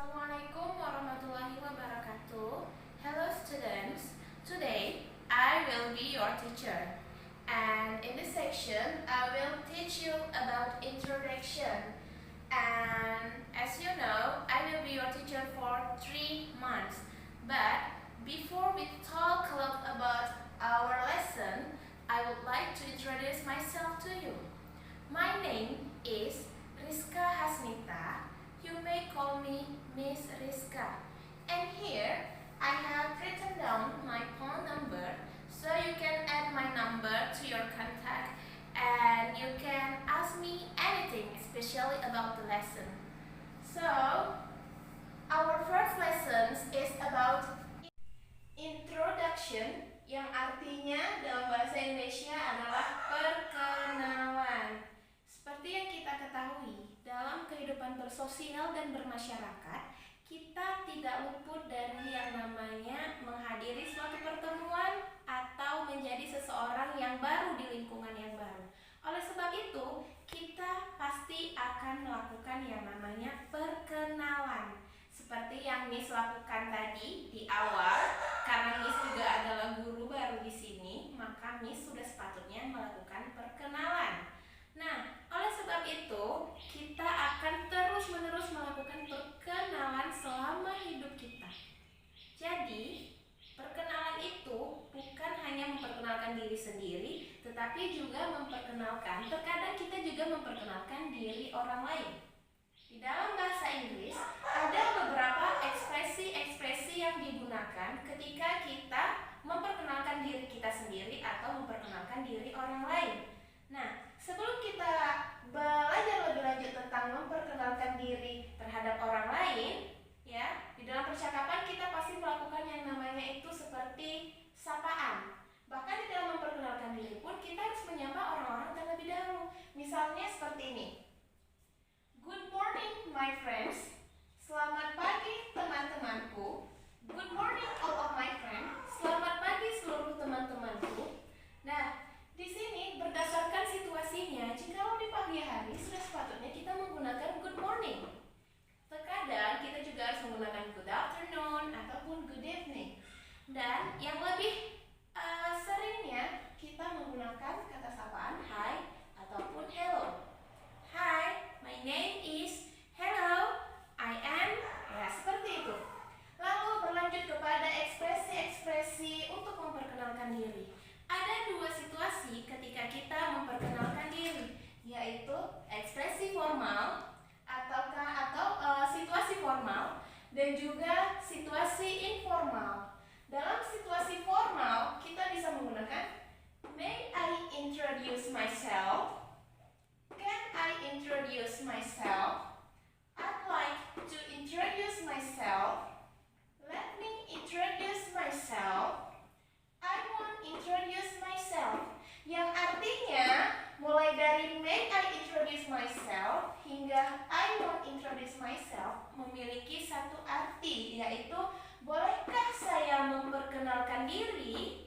Assalamualaikum warahmatullahi wabarakatuh. Hello students. Today I will be your teacher. And in this section I will teach you about introduction. And as you know, I will be your teacher for 3 months. But before we talk a lot about our lesson, I would like to introduce myself to you. My name is Rizka Hasnita. You may call me Miss Rizka. And here I have written down my phone number so you can add my number to your contact and you can ask me anything, especially about the lesson. So, our first lesson is about introduction, yang artinya dalam bahasa Indonesia adalah perkenalan. Seperti yang kita ketahui, dalam kehidupan bersosial dan bermasyarakat, kita tidak luput dari yang namanya menghadiri suatu pertemuan atau menjadi seseorang yang baru di lingkungan yang baru. Oleh sebab itu, kita pasti akan melakukan yang namanya perkenalan. Seperti yang Miss lakukan tadi di awal, karena Miss juga adalah guru baru di sini, maka Miss sudah sepatutnya melakukan perkenalan. Nah, oleh sebab itu, kita akan terus-menerus melakukan perkenalan selama hidup kita. Jadi, perkenalan itu bukan hanya memperkenalkan diri sendiri, tetapi juga memperkenalkan, terkadang kita juga memperkenalkan diri orang lain. Di dalam bahasa Inggris, ada beberapa ekspresi-ekspresi yang digunakan ketika kita memperkenalkan diri kita sendiri atau memperkenalkan diri orang lain. Nah, sebelum kita belajar lebih lanjut tentang memperkenalkan diri terhadap orang lain, ya, di dalam percakapan kita pasti melakukan yang namanya itu seperti sapaan. Bahkan di dalam memperkenalkan diri pun kita harus menyapa orang-orang terlebih dahulu. Misalnya seperti ini. Good morning my friends. Selamat pagi teman-temanku. Good morning all of my friends. Selamat pagi seluruh teman-temanku. Nah, di sini berdasarkan situasinya, jikalau di pagi hari sudah sepatutnya kita menggunakan good morning. Terkadang kita juga harus menggunakan good afternoon ataupun good evening. Dan yang lebih seringnya kita menggunakan kata sapaan hi ataupun hello. Hi, my name is. Hello, I am. Ya, seperti itu. Lalu berlanjut kepada ekspresi-ekspresi untuk memperkenalkan diri. Ada dua situasi ketika kita memperkenalkan diri, yaitu ekspresi formal atau situasi formal dan juga situasi informal. Dalam situasi formal, kita bisa menggunakan May I introduce myself? Can I introduce myself? I'd like to introduce myself. Let me introduce myself. I want introduce myself. Yang artinya mulai dari may I introduce myself hingga I want introduce myself memiliki satu arti, yaitu bolehkah saya memperkenalkan diri?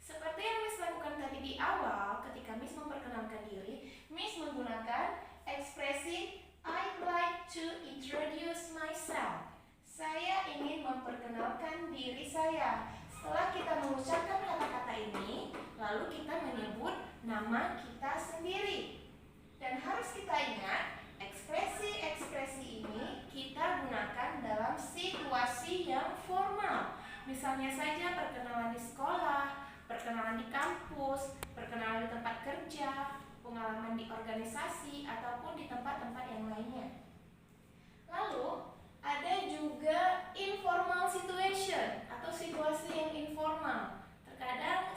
Seperti yang Miss lakukan tadi di awal, ketika Miss memperkenalkan diri, Miss menggunakan ekspresi I'd like to introduce myself. Saya ingin memperkenalkan diri saya. Setelah kita mengucapkan kata-kata ini, lalu kita menyebut nama kita sendiri. Dan harus kita ingat, ekspresi-ekspresi ini kita gunakan dalam situasi yang formal. Misalnya saja perkenalan di sekolah, perkenalan di kampus, perkenalan di tempat kerja, pengalaman di organisasi, ataupun di tempat-tempat yang lainnya. Lalu, ada juga informal situation atau situasi yang informal. Terkadang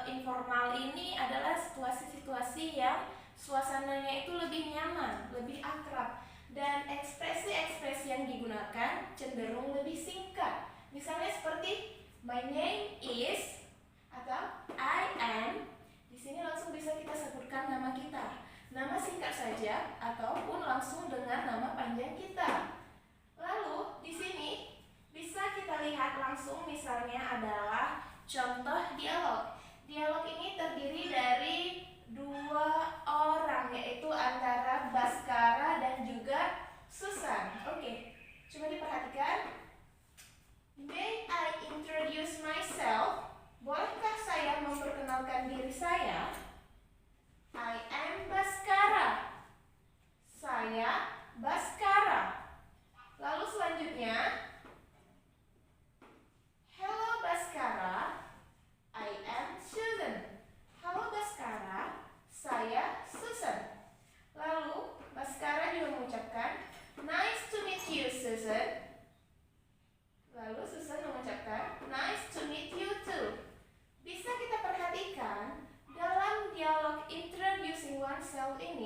informal ini adalah situasi-situasi yang suasananya itu lebih nyaman, lebih akrab, dan ekspresi-ekspresi yang digunakan cenderung lebih singkat. Misalnya seperti my name is atau I am. Di sini langsung bisa kita sebutkan nama kita, nama singkat saja ataupun langsung dengan nama panjang kita. Lalu di sini bisa kita lihat langsung, misalnya adalah contoh dialog. Dialog ini terdiri dari dua orang, yaitu antara Baskara dan juga Susan. Oke, coba diperhatikan.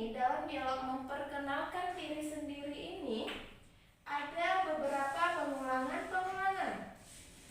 ini, dalam dialog memperkenalkan diri sendiri ini, ada beberapa pengulangan-pengulangan.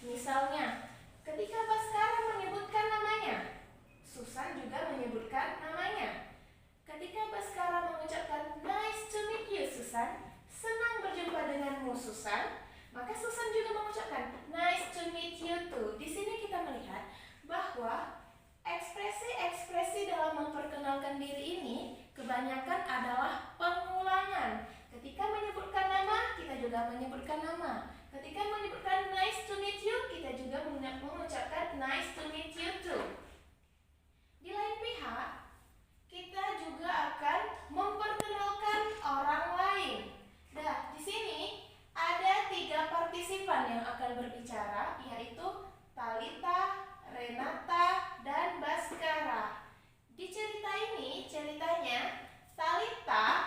Misalnya, ketika Baskara menyebutkan namanya, Susan juga menyebutkan namanya. Ketika Baskara mengucapkan nice to meet you Susan, senang berjumpa denganmu Susan, maka Susan juga mengucapkan nice to meet you too. Di sini kita melihat bahwa ekspresi-ekspresi dalam memperkenalkan diri ini kebanyakan adalah pengulangan. Ketika menyebutkan nama, kita juga menyebutkan nama. Ketika menyebutkan nice to meet you, kita juga mengucapkan nice to meet you too. Di lain pihak, kita juga akan memperkenalkan orang lain. Nah, di sini ada 3 partisipan yang akan berbicara, yaitu Talita, Renata, dan Baskara. Di cerita ini, ceritanya Talita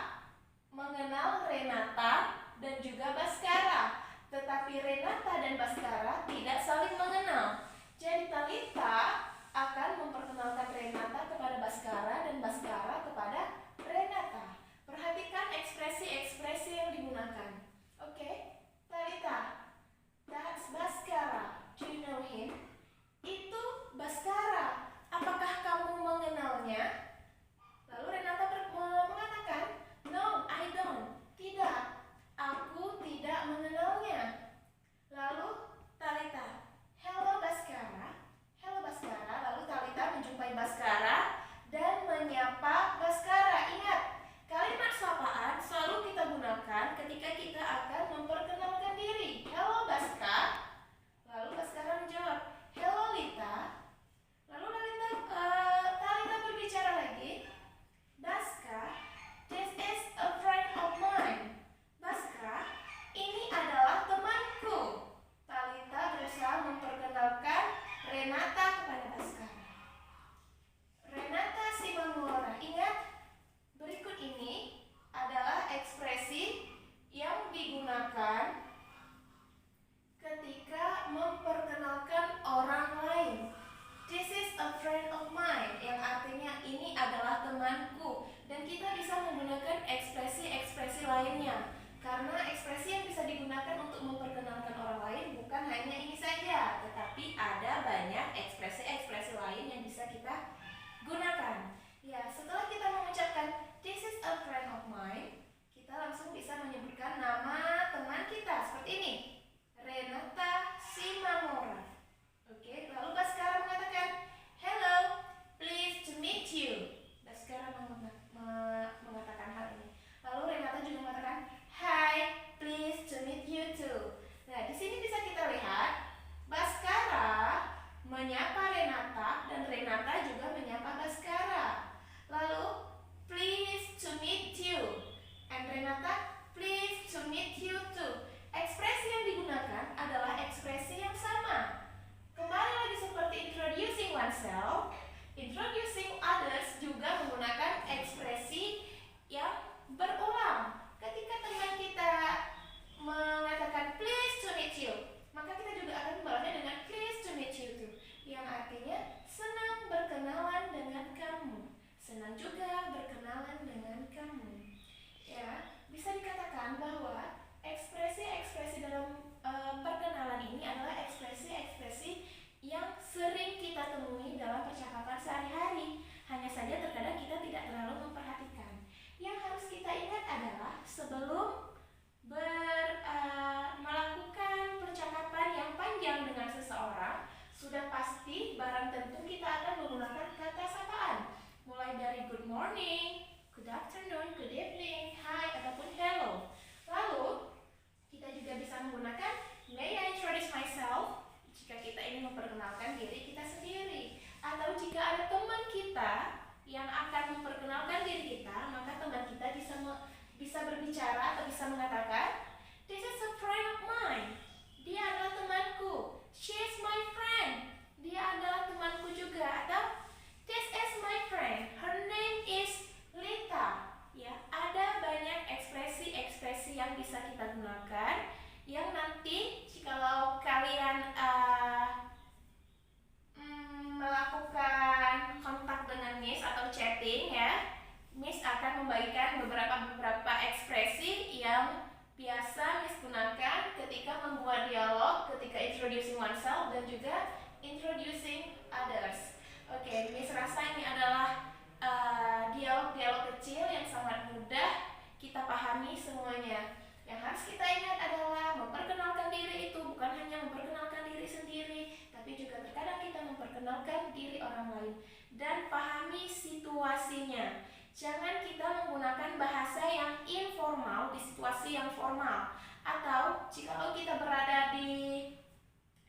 mudah kita pahami semuanya. Yang harus kita ingat adalah memperkenalkan diri itu bukan hanya memperkenalkan diri sendiri, tapi juga terkadang kita memperkenalkan diri orang lain. Dan pahami situasinya. Jangan kita menggunakan bahasa yang informal di situasi yang formal. Atau jikalau kita berada di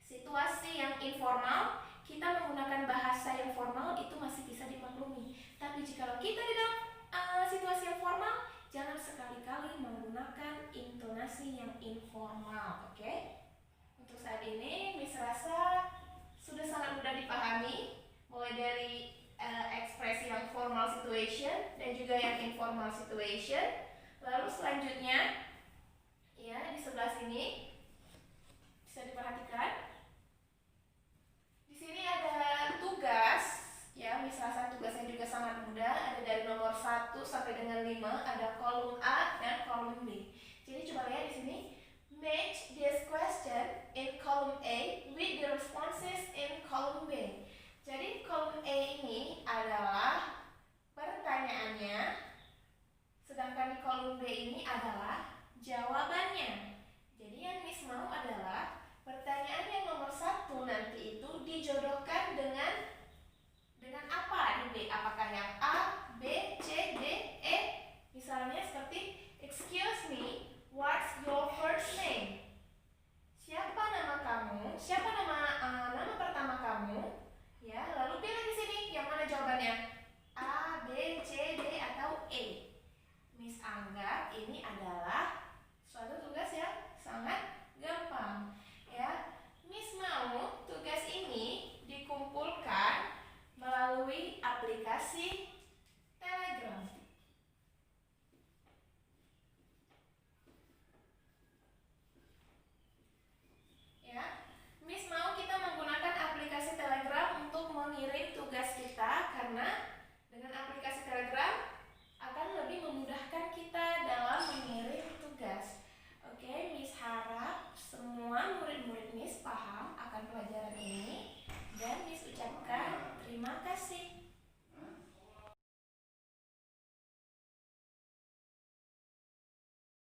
situasi yang informal, kita menggunakan bahasa yang formal itu masih bisa dimaklumi. Tapi jikalau kita di dalam situasi yang formal, jangan sekali-kali menggunakan intonasi yang informal, oke? Untuk saat ini, Miss rasa sudah sangat mudah dipahami, mulai dari ekspresi yang formal situation dan juga yang informal situation. Lalu selanjutnya, ya di sebelah sini bisa diperhatikan. Di sini ada tugas. Ya, misalnya tugasnya juga sangat mudah, ada dari nomor 1 sampai dengan 5, ada kolom A dan kolom B. Jadi coba lihat di sini, match this question in column A with the responses in column B. Jadi kolom A ini adalah pertanyaannya